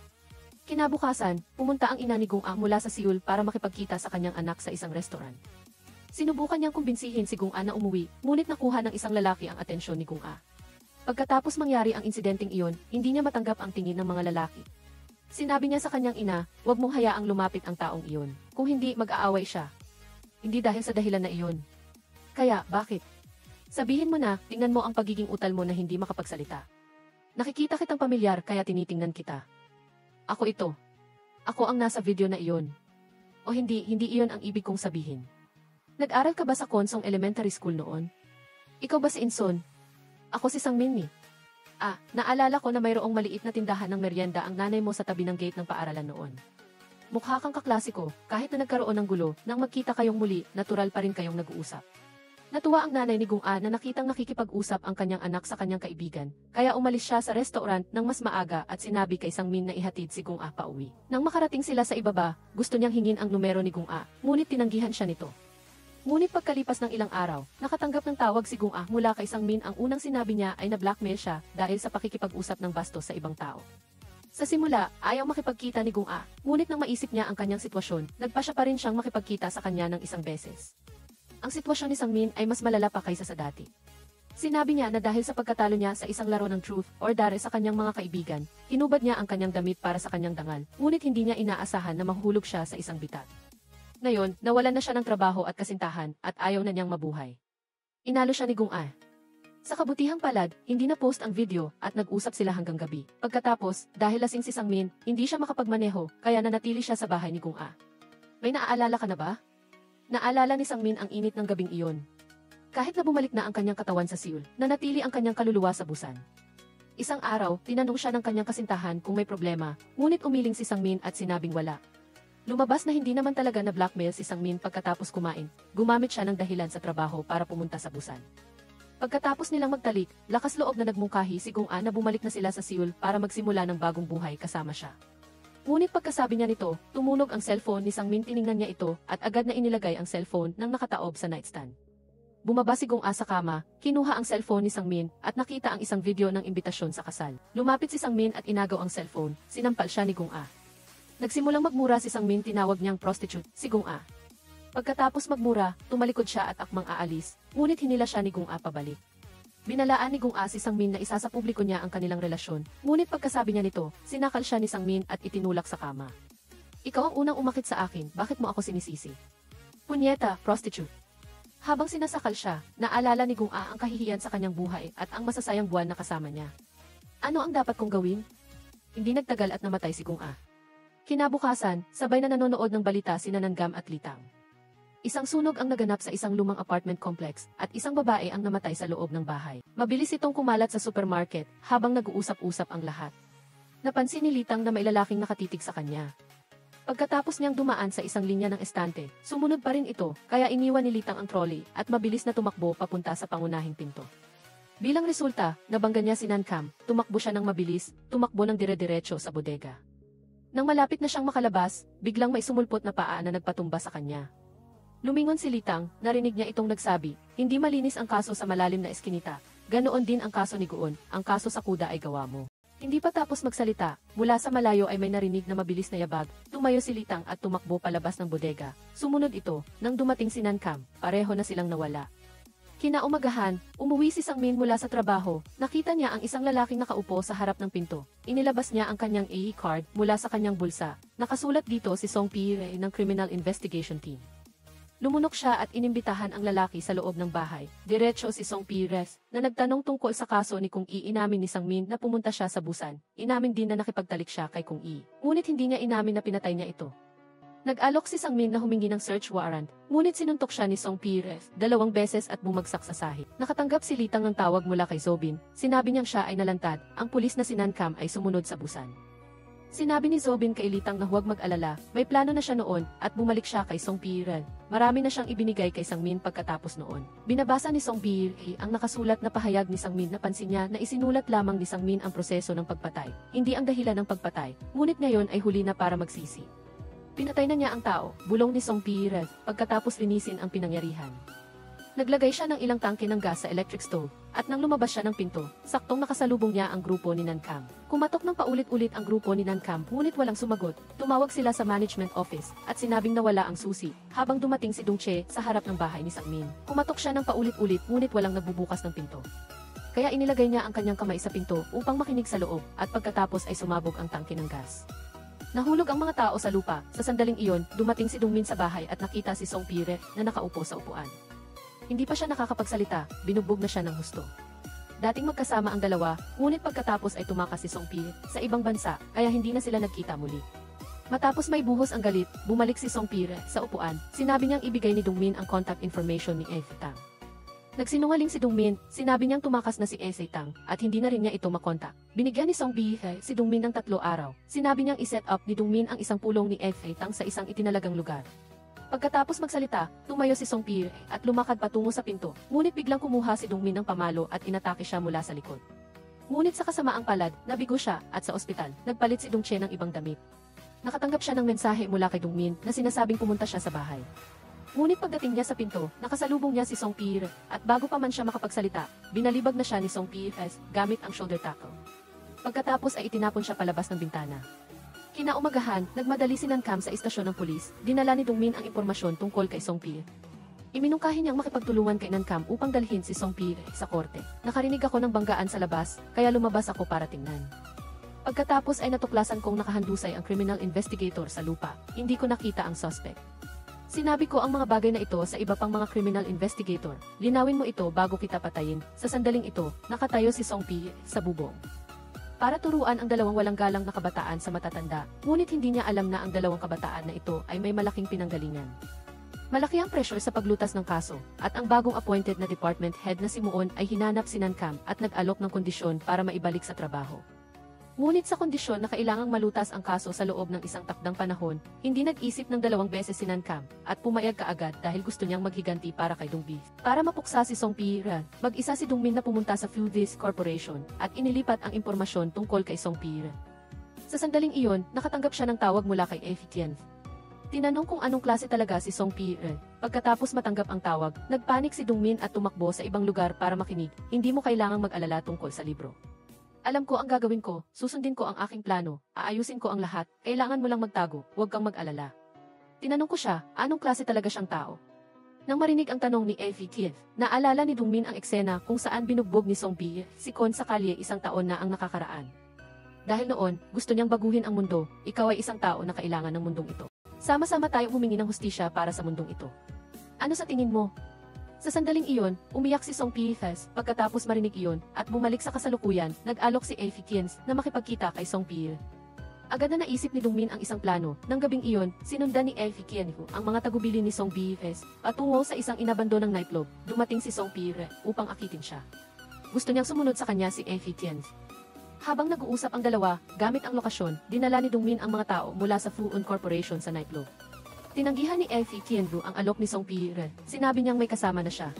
Kinabukasan, pumunta ang ina ni Gung-a mula sa Seoul para makipagkita sa kanyang anak sa isang restaurant. Sinubukan niyang kumbinsihin si Gung-a na umuwi, ngunit nakuha ng isang lalaki ang atensyon ni Gung-a. Pagkatapos mangyari ang insidenteng iyon, hindi niya matanggap ang tingin ng mga lalaki. Sinabi niya sa kanyang ina, huwag mong hayaang lumapit ang taong iyon. Kung hindi, mag-aaway siya. Hindi dahil sa dahilan na iyon. Kaya, bakit? Sabihin mo na, tingnan mo ang pagiging utal mo na hindi makapagsalita. Nakikita kitang pamilyar kaya tinitingnan kita. Ako ito. Ako ang nasa video na iyon. O hindi iyon ang ibig kong sabihin. Nag-aral ka ba sa Konsong Elementary School noon? Ikaw ba si Inson? Ako si Sang Minmi. Naalala ko na mayroong maliit na tindahan ng merienda ang nanay mo sa tabi ng gate ng paaralan noon. Mukha kang kaklasiko, kahit na nagkaroon ng gulo, nang magkita kayong muli, natural pa rin kayong nag-uusap. Natuwa ang nanay ni Gung-a na nakitang nakikipag-usap ang kanyang anak sa kanyang kaibigan, kaya umalis siya sa restaurant nang mas maaga at sinabi kay Sang Min na ihatid si Gung-a pauwi. Nang makarating sila sa ibaba, gusto niyang hingin ang numero ni Gung-a, ngunit tinanggihan siya nito. Ngunit pagkalipas ng ilang araw, nakatanggap ng tawag si Gung-a mula kay Sang Min. Ang unang sinabi niya ay na-blackmail siya dahil sa pakikipag-usap ng bastos sa ibang tao. Sa simula, ayaw makipagkita ni Gung-a, ngunit nang maisip niya ang kanyang sitwasyon, nagpa siya pa rin siyang makipagkita sa kanya ng isang beses. Ang sitwasyon ni Sang Min ay mas malala pa kaysa sa dati. Sinabi niya na dahil sa pagkatalo niya sa isang laro ng truth or dare sa kanyang mga kaibigan, hinubad niya ang kanyang damit para sa kanyang dangal, ngunit hindi niya inaasahan na mahuhulog siya sa isang bitat. Ngayon, nawalan na siya ng trabaho at kasintahan at ayaw na niyang mabuhay. Inalo siya ni Gung-a. Sa kabutihang palad, hindi na post ang video at nag-usap sila hanggang gabi. Pagkatapos, dahil lasing si Sang Min, hindi siya makapagmaneho, kaya nanatili siya sa bahay ni Gung-a. May naaalala ka na ba? Naalala ni Sang Min ang init ng gabing iyon. Kahit na bumalik na ang kanyang katawan sa Seoul, nanatili ang kanyang kaluluwa sa Busan. Isang araw, tinanong siya ng kanyang kasintahan kung may problema, ngunit umiling si Sang Min at sinabing wala. Lumabas na hindi naman talaga na blackmail si Sang Min pagkatapos kumain, gumamit siya ng dahilan sa trabaho para pumunta sa Busan. Pagkatapos nilang magtalik, lakas loob na nagmungkahi si Gung-a na bumalik na sila sa Seoul para magsimula ng bagong buhay kasama siya. Ngunit pagkasabi niya nito, tumunog ang cellphone ni Sang Min. Tiningnan niya ito at agad na inilagay ang cellphone nang nakataob sa nightstand. bumaba si Gong-a sa kama, kinuha ang cellphone ni Sang-min, at nakita ang isang video ng imbitasyon sa kasal. Lumapit si Sang-min at inagaw ang cellphone, sinampal siya ni Gong-a. Nagsimulang magmura si Sang-min, tinawag niyang prostitute, si Gong-a. Pagkatapos magmura, tumalikod siya at akmang aalis, ngunit hinila siya ni Gong-a pabalik. Binalaan ni Gong-a si Sang-min na isa sa publiko niya ang kanilang relasyon, ngunit pagkasabi niya nito, sinakal siya ni Sang-min at itinulak sa kama. Ikaw ang unang umakit sa akin, bakit mo ako sinisisi? Punyeta, prostitute. Habang sinasakal siya, naalala ni Gong-a ang kahihiyan sa kanyang buhay at ang masasayang buwan na kasama niya. Ano ang dapat kong gawin? Hindi nagtagal at namatay si Gong-a. Kinabukasan, sabay na nanonood ng balita si Nanangam at Litang. Isang sunog ang naganap sa isang lumang apartment complex at isang babae ang namatay sa loob ng bahay. Mabilis itong kumalat sa supermarket habang nag-uusap-usap ang lahat. Napansin ni Litang na may lalaking nakatitig sa kanya. Pagkatapos niyang dumaan sa isang linya ng estante, sumunod pa rin ito, kaya iniwan ni Litang ang trolley at mabilis na tumakbo papunta sa pangunahing pinto. Bilang resulta, nabangga niya si Nankam, tumakbo siya ng mabilis, tumakbo ng dire-diretso sa bodega. Nang malapit na siyang makalabas, biglang may sumulpot na paa na nagpatumba sa kanya. Lumingon si Litang, narinig niya itong nagsabi, hindi malinis ang kaso sa malalim na eskinita, ganoon din ang kaso ni Guon, ang kaso sa kuda ay gawa mo. Hindi pa tapos magsalita, mula sa malayo ay may narinig na mabilis na yabag, tumayo si Litang at tumakbo palabas ng bodega. Sumunod ito, nang dumating si Nankam, pareho na silang nawala. Kinaumagahan, umuwi si Sang-min mula sa trabaho, nakita niya ang isang lalaking nakaupo sa harap ng pinto. Inilabas niya ang kanyang AE card mula sa kanyang bulsa, nakasulat dito si Song Pi-rae ng Criminal Investigation Team. Lumunok siya at inimbitahan ang lalaki sa loob ng bahay. Diretso si Song Pi-rae, na nagtanong tungkol sa kaso ni Kung I. Inamin ni Sang-min na pumunta siya sa Busan. Inamin din na nakipagtalik siya kay Kung I. Ngunit hindi niya inamin na pinatay niya ito. Nag-alok si Sang-min na humingi ng search warrant, ngunit sinuntok siya ni Song Pi-rae 2 beses at bumagsak sa sahig. Nakatanggap si Litang ng tawag mula kay Zobin, sinabi niyang siya ay nalantad, ang pulis na si Nankam ay sumunod sa Busan. Sinabi ni Zobin kay Litang na huwag mag-alala, may plano na siya noon, at bumalik siya kay Song Pi-rae. Marami na siyang ibinigay kay Sang-min pagkatapos noon. Binabasa ni Song Pi-rae ang nakasulat na pahayag ni Sang-min na pansin niya na isinulat lamang ni Sang-min ang proseso ng pagpatay, hindi ang dahilan ng pagpatay, ngunit ngayon ay huli na para magsisi. Pinatay na niya ang tao, bulong ni Song Pi-rae, pagkatapos linisin ang pinangyarihan. Naglagay siya ng ilang tangke ng gas sa electric stove, at nang lumabas siya ng pinto, saktong nakasalubong niya ang grupo ni Nankam. Kumatok ng paulit-ulit ang grupo ni Nankam, ngunit walang sumagot. Tumawag sila sa management office, at sinabing nawala ang susi, habang dumating si Dongche sa harap ng bahay ni Sang-min. Kumatok siya ng paulit-ulit, ngunit walang nagbubukas ng pinto. Kaya inilagay niya ang kanyang kamay sa pinto upang makinig sa loob, at pagkatapos ay sumabog ang tangke ng gas. Nahulog ang mga tao sa lupa. Sa sandaling iyon, dumating si Dongmin sa bahay at nakita si Song Pi-rae na nakaupo sa upuan. Hindi pa siya nakakapagsalita, binugbog na siya ng husto. Dating magkasama ang dalawa, ngunit pagkatapos ay tumakas si Song Pi sa ibang bansa, kaya hindi na sila nagkita muli. Matapos may buhos ang galit, bumalik si Song Pi sa upuan, sinabi niyang ibigay ni Dongmin ang contact information ni Tang. Nagsinungaling si Dongmin, sinabi niyang tumakas na si Tang, at hindi na rin niya ito makontak. Binigyan ni Song Pi si Dongmin ng 3 araw, sinabi niyang iset up ni Dongmin ang isang pulong ni Tang sa isang itinalagang lugar. Pagkatapos magsalita, tumayo si Song Pi at lumakad patungo sa pinto, ngunit biglang kumuha si Dongmin ng pamalo at inatake siya mula sa likod. Ngunit sa kasamaang palad, nabigo siya at sa ospital, nagpalit si Dongche ng ibang damit. Nakatanggap siya ng mensahe mula kay Dongmin na sinasabing pumunta siya sa bahay. Ngunit pagdating niya sa pinto, nakasalubong niya si Song Pi at bago pa man siya makapagsalita, binalibag na siya ni Song Pi gamit ang shoulder tackle. Pagkatapos ay itinapon siya palabas ng bintana. Kinaumagahan, nagmadali si Nankam sa istasyon ng pulis, dinala ni Dongmin ang impormasyon tungkol kay Song Pi. Iminungkahi niyang makipagtulungan kay Nankam upang dalhin si Song Pi sa korte. Nakarinig ako ng banggaan sa labas, kaya lumabas ako para tingnan. Pagkatapos ay natuklasan kong nakahandusay ang criminal investigator sa lupa, hindi ko nakita ang suspect. Sinabi ko ang mga bagay na ito sa iba pang mga criminal investigator, linawin mo ito bago kita patayin. Sa sandaling ito, nakatayo si Song Pi sa bubong. Para turuan ang dalawang walang galang na kabataan sa matatanda, ngunit hindi niya alam na ang dalawang kabataan na ito ay may malaking pinanggalingan. Malaki ang pressure sa paglutas ng kaso, at ang bagong appointed na department head na si Muon ay hinanap si Nankam at nag-alok ng kondisyon para maibalik sa trabaho. Ngunit sa kondisyon na kailangang malutas ang kaso sa loob ng isang takdang panahon, hindi nag-isip ng 2 beses si Nankam, at pumayag kaagad dahil gusto niyang maghiganti para kay Dongbi. Para mapuksa si Song Pi, mag-isa si Dongmin na pumunta sa Fuelvis Corporation, at inilipat ang impormasyon tungkol kay Song Pi. Sa sandaling iyon, nakatanggap siya ng tawag mula kay Tian. Tinanong kung anong klase talaga si Song Pi. Pagkatapos matanggap ang tawag, nagpanik si Dongmin at tumakbo sa ibang lugar para makinig. Hindi mo kailangang mag-alala tungkol sa libro. Alam ko ang gagawin ko, susundin ko ang aking plano, aayusin ko ang lahat, kailangan mo lang magtago, huwag kang mag-alala. Tinanong ko siya, anong klase talaga siyang tao? Nang marinig ang tanong ni Effie Kiev, naalala ni Dongmin ang eksena kung saan binugbog ni Song Bi si Kon sa kalye 1 taon na ang nakakaraan. Dahil noon, gusto niyang baguhin ang mundo, ikaw ay isang tao na kailangan ng mundong ito. Sama-sama tayong humingi ng hustisya para sa mundong ito. Ano sa tingin mo? Sa sandaling iyon, umiyak si Song Pi-Thes pagkatapos marinig iyon at bumalik sa kasalukuyan, nag-alok si Effie Kien na makipagkita kay Song Pi. Agad na naisip ni Dongmin ang isang plano. Nang gabing iyon, sinundan ni Effie Kien ang mga tagubilin ni Song Pi-Thes patungo sa isang inabandonang nightclub. Dumating si Song Pi upang akitin siya. Gusto niyang sumunod sa kanya si Effie Kien. Habang nag-uusap ang dalawa, gamit ang lokasyon, dinala ni Dongmin ang mga tao mula sa Fu-Un Corporation sa nightclub. Tinanggihan ni Effie Kien ang alok ni Song Pi. Sinabi niyang may kasama na siya.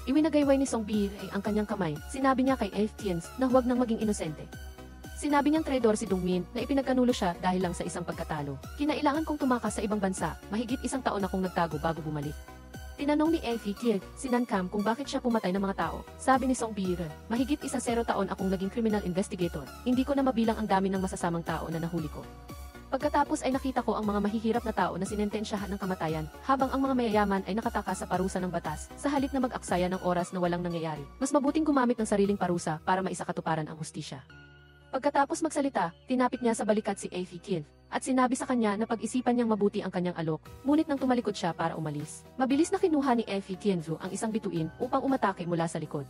Iwinagayway ni Song Pi ang kanyang kamay. Sinabi niya kay Effie Kien na huwag nang maging inosente. Sinabi niyang traidor si Dongmin na ipinagkanulo siya dahil lang sa isang pagkatalo. Kinailangan kong tumakas sa ibang bansa, mahigit 1 taon akong nagtago bago bumalik. Tinanong ni Effie Kien si Nankam kung bakit siya pumatay ng mga tao. Sabi ni Song Pi, mahigit 10 taon akong naging criminal investigator. Hindi ko na mabilang ang dami ng masasamang tao na nahuli ko. Pagkatapos ay nakita ko ang mga mahihirap na tao na sinentensyahan ng kamatayan, habang ang mga mayayaman ay nakatakas sa parusa ng batas, sa halip na mag-aksaya ng oras na walang nangyayari. Mas mabuting gumamit ng sariling parusa para maisakatuparan ang hustisya. Pagkatapos magsalita, tinapik niya sa balikat si Effie Kien, at sinabi sa kanya na pag-isipan niyang mabuti ang kanyang alok, ngunit nang tumalikod siya para umalis. Mabilis na kinuha ni Effie Kien ang isang bituin upang umatake mula sa likod.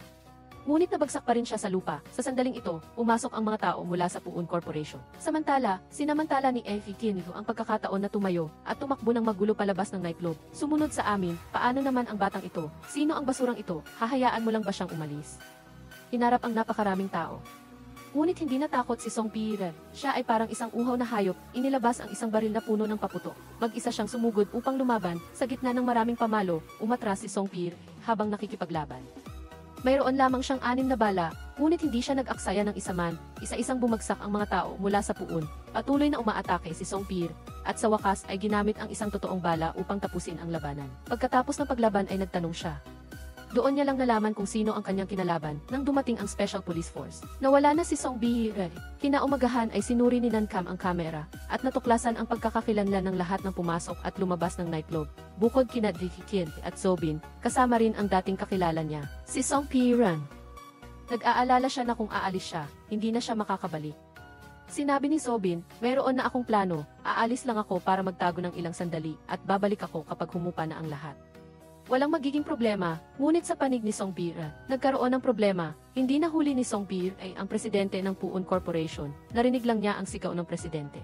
Ngunit nabagsak pa rin siya sa lupa. Sa sandaling ito, umasok ang mga tao mula sa Fu-Un Corporation. Sinamantala ni Effie Kien ang pagkakataon na tumayo at tumakbo ng magulo palabas ng nightclub. Sumunod sa amin, paano naman ang batang ito? Sino ang basurang ito? Hahayaan mo lang ba siyang umalis? Hinarap ang napakaraming tao. Ngunit hindi natakot si Song Pi. Siya ay parang isang uhaw na hayop, inilabas ang isang baril na puno ng paputok. Mag-isa siyang sumugod upang lumaban, sa gitna ng maraming pamalo, umatras si Song Pi habang nakikipaglaban. Mayroon lamang siyang 6 na bala, ngunit hindi siya nag-aksaya ng isa man, isa-isang bumagsak ang mga tao mula sa puon. Patuloy na umaatake si Song Pi, at sa wakas ay ginamit ang isang totoong bala upang tapusin ang labanan. Pagkatapos ng paglaban ay nagtanong siya. Doon niya lang nalaman kung sino ang kanyang kinalaban nang dumating ang Special Police Force. Nawala na si Song Bi. Kinaumagahan ay sinuri ni Nankam ang kamera at natuklasan ang pagkakakilanlan ng lahat ng pumasok at lumabas ng nightclub. Bukod kina Dicky Kien at Sobin, kasama rin ang dating kakilala niya, si Song Pi-ran. Nag-aalala siya na kung aalis siya, hindi na siya makakabalik. Sinabi ni Sobin, mayroon na akong plano, aalis lang ako para magtago ng ilang sandali at babalik ako kapag humupa na ang lahat. Walang magiging problema, ngunit sa panig ni Song Pi, nagkaroon ng problema. Hindi nahuli ni Song Pi ay ang presidente ng Fu-Un Corporation, narinig lang niya ang sigaw ng presidente.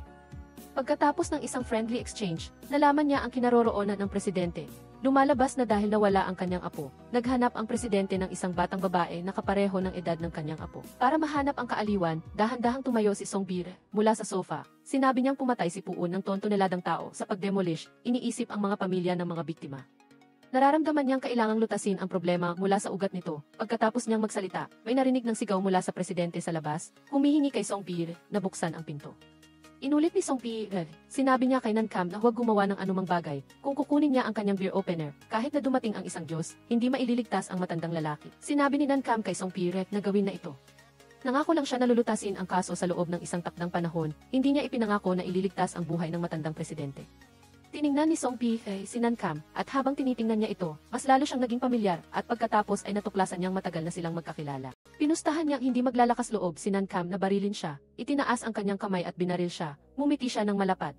Pagkatapos ng isang friendly exchange, nalaman niya ang kinaroroonan ng presidente. Lumalabas na dahil nawala ang kanyang apo, naghanap ang presidente ng isang batang babae na kapareho ng edad ng kanyang apo. Para mahanap ang kaaliwan, dahan-dahang tumayo si Song Pi mula sa sofa. Sinabi niyang pumatay si Fu-Un ng tontoneladang tao sa pagdemolish, iniisip ang mga pamilya ng mga biktima. Nararamdaman niyang kailangang lutasin ang problema mula sa ugat nito. Pagkatapos niyang magsalita, may narinig ng sigaw mula sa presidente sa labas, humihingi kay Song Pi na buksan ang pinto. Inulit ni Song Pi, sinabi niya kay Nankam na huwag gumawa ng anumang bagay. Kung kukunin niya ang kanyang beer opener, kahit na dumating ang isang Diyos, hindi maililigtas ang matandang lalaki. Sinabi ni Nankam kay Song Pi na gawin na ito. Nangako lang siya na lulutasin ang kaso sa loob ng isang takdang panahon, hindi niya ipinangako na ililigtas ang buhay ng matandang presidente. Tiningnan ni Song Pi si Nankam, at habang tinitingnan niya ito, mas lalo siyang naging pamilyar, at pagkatapos ay natuklasan niyang matagal na silang magkakilala. Pinustahan niyang hindi maglalakas loob si Nankam na barilin siya, itinaas ang kanyang kamay at binaril siya, ngumiti siya ng malapad.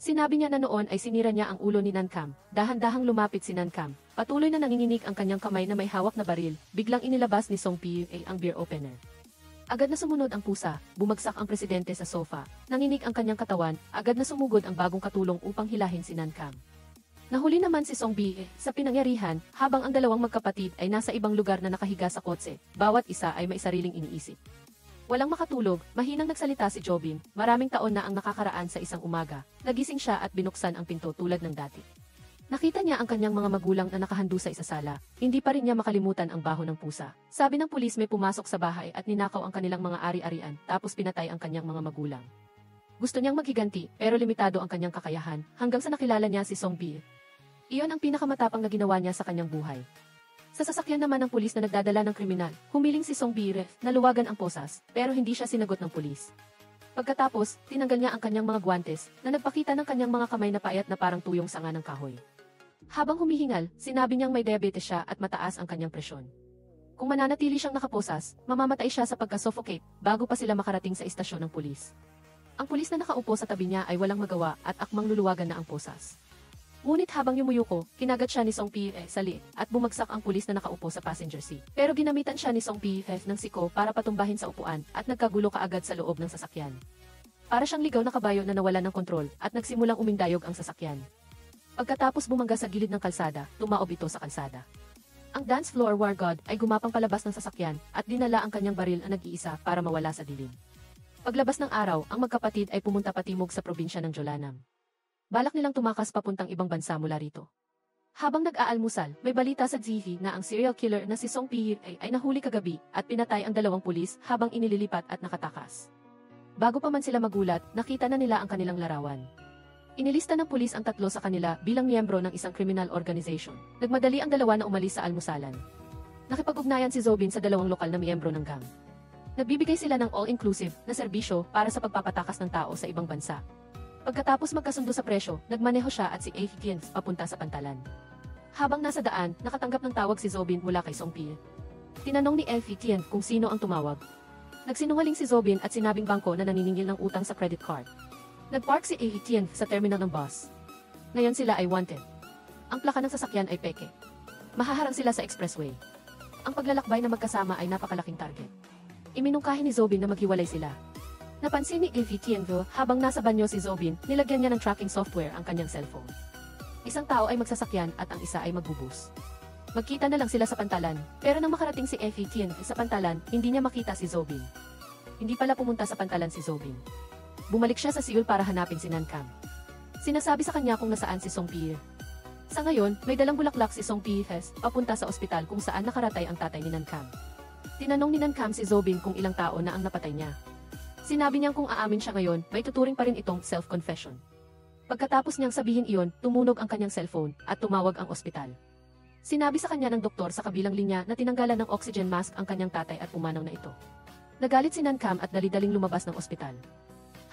Sinabi niya na noon ay sinira niya ang ulo ni Nankam, dahan-dahang lumapit si Nankam, patuloy na nanginginig ang kanyang kamay na may hawak na baril, biglang inilabas ni Song Pi ang beer opener. Agad na sumunod ang pusa, bumagsak ang presidente sa sofa, nanginig ang kanyang katawan, agad na sumugod ang bagong katulong upang hilahin si Nankam. Nahuli naman si Song Bi sa pinangyarihan, habang ang dalawang magkapatid ay nasa ibang lugar na nakahiga sa kotse, bawat isa ay may sariling iniisip. Walang makatulog, mahinang nagsalita si Jobin, maraming taon na ang nakakaraan sa isang umaga, nagising siya at binuksan ang pinto tulad ng dati. Nakita niya ang kanyang mga magulang na nakahandu sa isasala. Hindi pa rin niya makalimutan ang baho ng pusa. Sabi ng pulis may pumasok sa bahay at ninakaw ang kanilang mga ari-arian, tapos pinatay ang kanyang mga magulang. Gusto niyang maghiganti, pero limitado ang kanyang kakayahan, hanggang sa nakilala niya si Song Bi. Iyon ang pinakamatapang na ginawa niya sa kanyang buhay. Sa sasakyan naman ng pulis na nagdadala ng kriminal, humiling si Song Bi-re na luwagan ang posas, pero hindi siya sinagot ng pulis. Pagkatapos, tinanggal niya ang kanyang mga guwantes na nagpakita ng kanyang mga kamay na payat na parang tuyong sanga ng kahoy. Habang humihingal, sinabi niyang may diabetes siya at mataas ang kanyang presyon. Kung mananatili siyang nakaposas, mamamatay siya sa pagka-suffocate bago pa sila makarating sa istasyon ng pulis. Ang pulis na nakaupo sa tabi niya ay walang magawa at akmang luluwagan na ang posas. Ngunit habang yumuyuko, kinagat siya ni Song Bi-re sa liig at bumagsak ang pulis na nakaupo sa passenger seat. Pero ginamitan siya ni Song Bi-re ng siko para patumbahin sa upuan at nagkagulo kaagad sa loob ng sasakyan. Para siyang ligaw na kabayo na nawalan ng kontrol at nagsimulang umindayog ang sasakyan. Pagkatapos bumangga sa gilid ng kalsada, tumaob ito sa kalsada. Ang dance floor war god ay gumapang palabas ng sasakyan at dinala ang kanyang baril na nag-iisa para mawala sa dilim. Paglabas ng araw, ang magkapatid ay pumunta patimog sa probinsya ng Jeollanam. Balak nilang tumakas papuntang ibang bansa mula rito. Habang nag-aalmusal, may balita sa TV na ang serial killer na si Song Bi-re ay nahuli kagabi at pinatay ang 2 pulis habang inililipat at nakatakas. Bago pa man sila magulat, nakita na nila ang kanilang larawan. Inilista ng pulis ang 3 sa kanila bilang miyembro ng isang criminal organization. Nagmadali ang 2 na umalis sa almusalan. Nakipag-ugnayan si Zobin sa 2 lokal na miyembro ng gang. Nagbibigay sila ng all-inclusive na serbisyo para sa pagpapatakas ng tao sa ibang bansa. Pagkatapos magkasundo sa presyo, nagmaneho siya at si A. Higgins papunta sa pantalan. Habang nasa daan, nakatanggap ng tawag si Zobin mula kay Song Bi. Tinanong ni A. Higgins kung sino ang tumawag. Nagsinungaling si Zobin at sinabing bangko na naniningil ng utang sa credit card. Nagpark si A. Higgins sa terminal ng bus. Ngayon sila ay wanted. Ang plaka ng sasakyan ay peke. Mahaharang sila sa expressway. Ang paglalakbay na magkasama ay napakalaking target. Iminungkahi ni Zobin na maghiwalay sila. Napansin ni Evie Tienvo habang nasa banyo si Zobin, nilagyan niya ng tracking software ang kanyang cellphone. Isang tao ay magsasakyan at ang isa ay magbubus. Magkita na lang sila sa pantalan, pero nang makarating si Evie Tienvo sa pantalan, hindi niya makita si Zobin. Hindi pala pumunta sa pantalan si Zobin. Bumalik siya sa Seoul para hanapin si Nankam. Sinasabi sa kanya kung nasaan si Song Bi. Sa ngayon, may dalang bulaklak si Song Bi papunta sa ospital kung saan nakaratay ang tatay ni Nankam. Tinanong ni Nankam si Zobin kung ilang tao na ang napatay niya. Sinabi niyang kung aamin siya ngayon, may tuturing pa rin itong self-confession. Pagkatapos niyang sabihin iyon, tumunog ang kanyang cellphone at tumawag ang ospital. Sinabi sa kanya ng doktor sa kabilang linya na tinanggalan ng oxygen mask ang kanyang tatay at pumanaw na ito. Nagalit si Nankam at dali-daling lumabas ng ospital.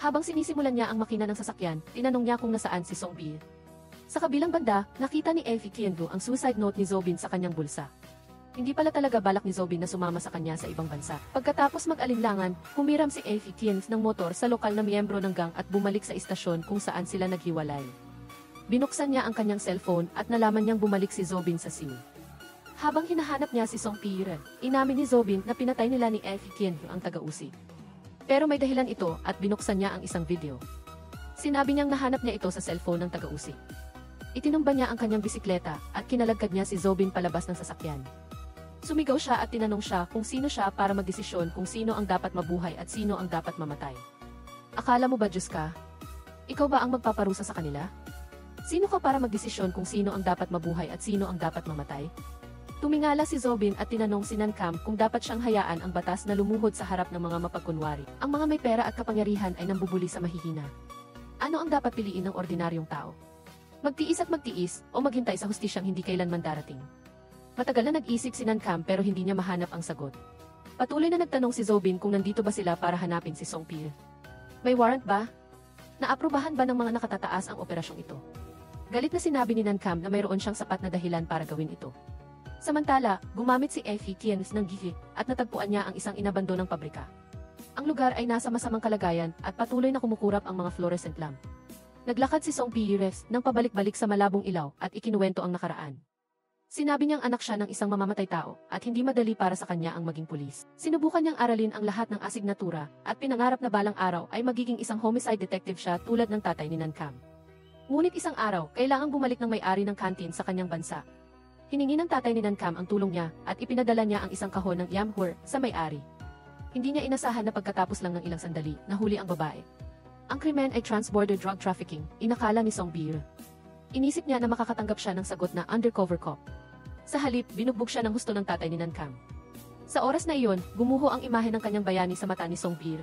Habang sinisimulan niya ang makina ng sasakyan, tinanong niya kung nasaan si Song Bi. Sa kabilang banda, nakita ni Evie Tienvo ang suicide note ni Zobin sa kanyang bulsa. Hindi pala talaga balak ni Zobin na sumama sa kanya sa ibang bansa. Pagkatapos mag-alinlangan, humiram si Evie Tienvo ng motor sa lokal na miyembro ng gang at bumalik sa istasyon kung saan sila naghiwalay. Binuksan niya ang kanyang cellphone at nalaman niyang bumalik si Zobin sa Seoul. Habang hinahanap niya si Song Bi, inamin ni Zobin na pinatay nila ni Evie Tienvo ang taga-usi. Pero may dahilan ito at binuksan niya ang isang video. Sinabi niyang nahanap niya ito sa cellphone ng taga-usi. Itinumba niya ang kanyang bisikleta at kinalagkad niya si Zobin palabas ng sasakyan. Sumigaw siya at tinanong siya kung sino siya para magdesisyon kung sino ang dapat mabuhay at sino ang dapat mamatay. Akala mo ba Diyos ka? Ikaw ba ang magpaparusa sa kanila? Sino ka para magdesisyon kung sino ang dapat mabuhay at sino ang dapat mamatay? Tumingala si Zobin at tinanong si Nankam kung dapat siyang hayaan ang batas na lumuhod sa harap ng mga mapagkunwari. Ang mga may pera at kapangyarihan ay nambubuli sa mahihina. Ano ang dapat piliin ng ordinaryong tao? Magtiis at magtiis o maghintay sa hustisyang hindi kailanman darating? Matagal na nag-isip si Nankam pero hindi niya mahanap ang sagot. Patuloy na nagtanong si Zobin kung nandito ba sila para hanapin si Song Bi. May warrant ba? Naaprubahan ba ng mga nakatataas ang operasyong ito? Galit na sinabi ni Nankam na mayroon siyang sapat na dahilan para gawin ito. Samantala, gumamit si Evie Tienvo ng gigi at natagpuan niya ang isang inabandonang pabrika. Ang lugar ay nasa masamang kalagayan at patuloy na kumukurap ang mga fluorescent lamp. Naglakad si Song Bi nang pabalik-balik sa malabong ilaw at ikinuwento ang nakaraan. Sinabi niyang anak siya ng isang mamamatay tao at hindi madali para sa kanya ang maging pulis. Sinubukan niyang aralin ang lahat ng asignatura at pinangarap na balang araw ay magiging isang homicide detective siya tulad ng tatay ni Nankam. Ngunit isang araw, kailangang bumalik ng may-ari ng kantin sa kanyang bansa. Hiningi ng tatay ni Nankam ang tulong niya at ipinadala niya ang isang kahon ng yamhur sa may-ari. Hindi niya inasahan na pagkatapos lang ng ilang sandali, nahuli ang babae. Ang krimen ay trans-border drug trafficking, inakala ni Song Bi. Inisip niya na makakatanggap siya ng sagot na undercover cop. Sa halip, binugbog siya ng husto ng tatay ni Nankam. Sa oras na iyon, gumuho ang imahe ng kanyang bayani sa mata ni Song Bi.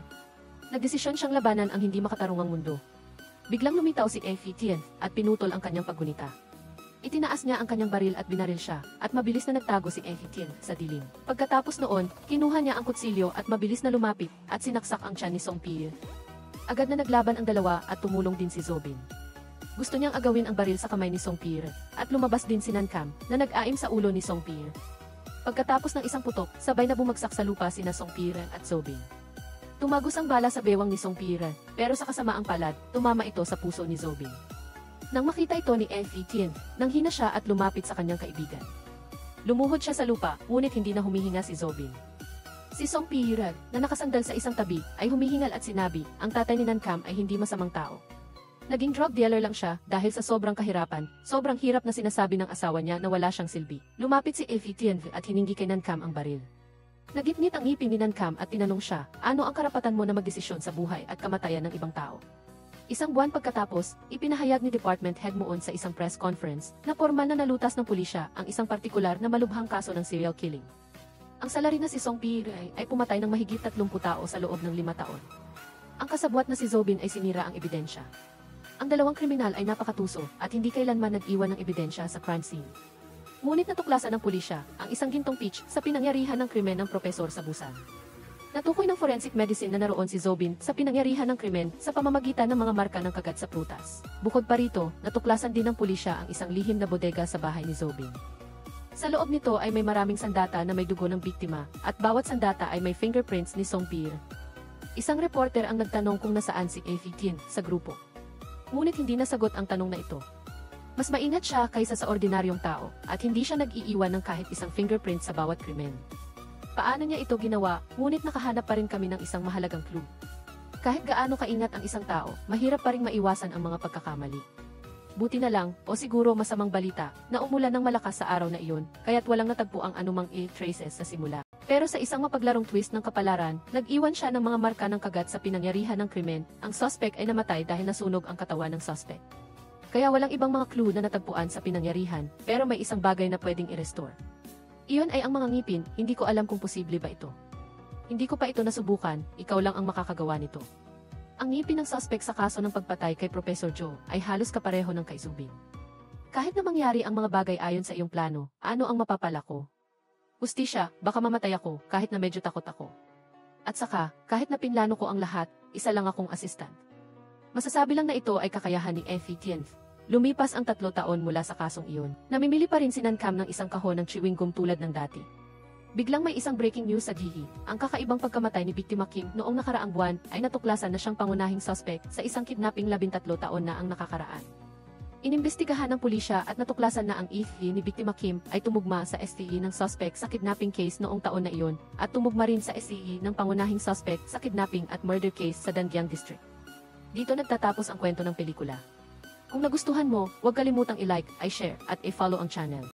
Nagdesisyon siyang labanan ang hindi makatarungang mundo. Biglang lumitaw si Evie Tienvo at pinutol ang kanyang paggunita. Itinaas niya ang kanyang baril at binaril siya, at mabilis na nagtago si Efi sa dilim. Pagkatapos noon, kinuha niya ang kutsilyo at mabilis na lumapit, at sinaksak ang tiyan ni Song Pil. Agad na naglaban ang dalawa at tumulong din si Zobin. Gusto niyang agawin ang baril sa kamay ni Song Pil, at lumabas din si Nankam, na nag-aim sa ulo ni Song Pil. Pagkatapos ng isang putok, sabay na bumagsak sa lupa sina Song Pil at Zobin. Tumagos ang bala sa bewang ni Song Pil, pero sa kasamaang palad, tumama ito sa puso ni Zobin. Nang makita ito ni Efi, nanghina siya at lumapit sa kanyang kaibigan. Lumuhod siya sa lupa, ngunit hindi na humihinga si Zobin. Si Song Pil, na nakasandal sa isang tabi, ay humihingal at sinabi, ang tatay ni Nankam ay hindi masamang tao. Naging drug dealer lang siya dahil sa sobrang kahirapan, sobrang hirap na sinasabi ng asawa niya na wala siyang silbi. Lumapit si Efi at hiningi kay Nankam ang baril. Nagitnit ang ngipin ni Nankam at tinanong siya, ano ang karapatan mo na magdesisyon sa buhay at kamatayan ng ibang tao? Isang buwan pagkatapos, ipinahayag ni Department Head Moon sa isang press conference na formal na nalutas ng pulisya ang isang partikular na malubhang kaso ng serial killing. Ang salarin na si Song Pil ay pumatay ng mahigit 30 tao sa loob ng 5 taon. Ang kasabwat na si Zobin ay sinira ang ebidensya. Ang dalawang kriminal ay napakatuso at hindi kailanman nag-iwan ng ebidensya sa crime scene. Ngunit natuklasan ng pulisya ang isang gintong pitch sa pinangyarihan ng krimen ng propesor sa Busan. Natukoy ng forensic medicine na naroon si Zobin sa pinangyarihan ng krimen sa pamamagitan ng mga marka ng kagat sa prutas. Bukod pa rito, natuklasan din ng pulisya ang isang lihim na bodega sa bahay ni Zobin. Sa loob nito ay may maraming sandata na may dugo ng biktima at bawat sandata ay may fingerprints ni Song Pil. Isang reporter ang nagtanong kung nasaan si Efi sa grupo. Ngunit hindi nasagot ang tanong na ito. Mas maingat siya kaysa sa ordinaryong tao at hindi siya nag-iiwan ng kahit isang fingerprint sa bawat krimen. Paano niya ito ginawa, ngunit nakahanap pa rin kami ng isang mahalagang clue. Kahit gaano kaingat ang isang tao, mahirap pa ring maiwasan ang mga pagkakamali. Buti na lang, o siguro masamang balita, na umulan ng malakas sa araw na iyon, kaya't walang natagpo ang anumang traces sa simula. Pero sa isang mapaglarong twist ng kapalaran, nag-iwan siya ng mga marka ng kagat sa pinangyarihan ng krimen, ang suspect ay namatay dahil nasunog ang katawan ng suspect. Kaya walang ibang mga clue na natagpuan sa pinangyarihan, pero may isang bagay na pwedeng i-restore. Iyon ay ang mga ngipin, hindi ko alam kung posible ba ito. Hindi ko pa ito nasubukan, ikaw lang ang makakagawa nito. Ang ngipin ng suspect sa kaso ng pagpatay kay Professor Joe ay halos kapareho ng kay Zobin. Kahit na mangyari ang mga bagay ayon sa iyong plano, ano ang mapapala ko? Hustisya, baka mamatay ako kahit na medyo takot ako. At saka, kahit na pinlano ko ang lahat, isa lang akong assistant. Masasabi lang na ito ay kakayahan ni Efi. Lumipas ang 3 taon mula sa kasong iyon. Namimili pa rin si Nankam ng isang kahon ng chewing gum tulad ng dati. Biglang may isang breaking news sa GE. Ang kakaibang pagkamatay ni Biktima Kim noong nakaraang buwan ay natuklasan na siyang pangunahing suspect sa isang kidnapping 13 taon na ang nakakaraan. Inimbestigahan ng pulisya at natuklasan na ang EFE ni Biktima Kim ay tumugma sa STE ng suspect sa kidnapping case noong taon na iyon at tumugma rin sa STE ng pangunahing suspect sa kidnapping at murder case sa Dangyang District. Dito nagtatapos ang kwento ng pelikula. Kung nagustuhan mo, huwag kalimutang i-like, i-share, at i-follow ang channel.